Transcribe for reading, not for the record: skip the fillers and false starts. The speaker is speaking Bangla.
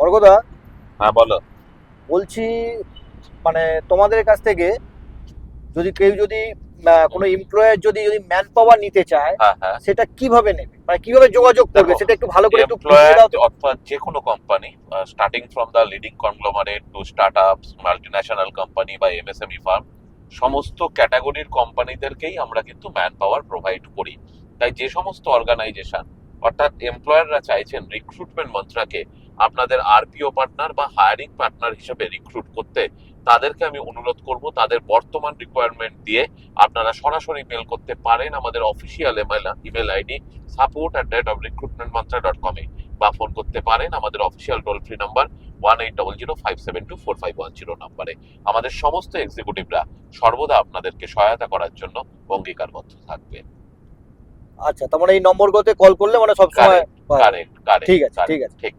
অর্কদা, হ্যাঁ বলো। বলছি মানে তোমাদের কাছ থেকে কেউ যদি কোনো এমপ্লয়ার যদি ম্যান পাওয়ার নিতে চায়, হ্যাঁ হ্যাঁ, সেটা কিভাবে নেবে, মানে কিভাবে যোগাযোগ করবে, দেখো, সেটা একটু ভালো করে একটু বুঝিয়ে এমপ্লয়ার দাও তো। অর্থাৎ যে কোনো company, starting from the leading conglomerate to start আপস, মাল্টিন্যাশনাল কোম্পানি বা এমএসএমই ফার্ম, সমস্ত ক্যাটাগরির কোম্পানিদেরকেই আমরা কিন্তু ম্যান পাওয়ার প্রোভাইড করি। তাই যে সমস্ত অর্গানাইজেশন অর্থাৎ এমপ্লয়াররা চাইছেন রিক্রুটমেন্ট মন্ত্রাকে আপনাদের আরপিও পার্টনার বা হায়ারিং পার্টনার হিসেবে রিক্রুট করতে, তাদেরকে আমি অনুরোধ করব তাদের বর্তমান রিকোয়ারমেন্ট দিয়ে আপনারা সরাসরি মেল করতে পারেন আমাদের অফিসিয়াল ইমেল আইডি support@recruitmentmantra.com এ, বা ফোন করতে পারেন আমাদের অফিসিয়াল টোল ফ্রি নাম্বার 1800572451 নাম্বারে। আমাদের সমস্ত এক্সিকিউটিভরা সর্বদা আপনাদেরকে সহায়তা করার জন্য অঙ্গীকারবদ্ধ থাকবে। আচ্ছা, তার মানে এই নম্বরগুলোতে কল করলে মানে সবসময় কারেক্ট, কারেক্ট, কারেক্ট, ঠিক আছে, ঠিক কারেক্ট, আছে। ঠিক।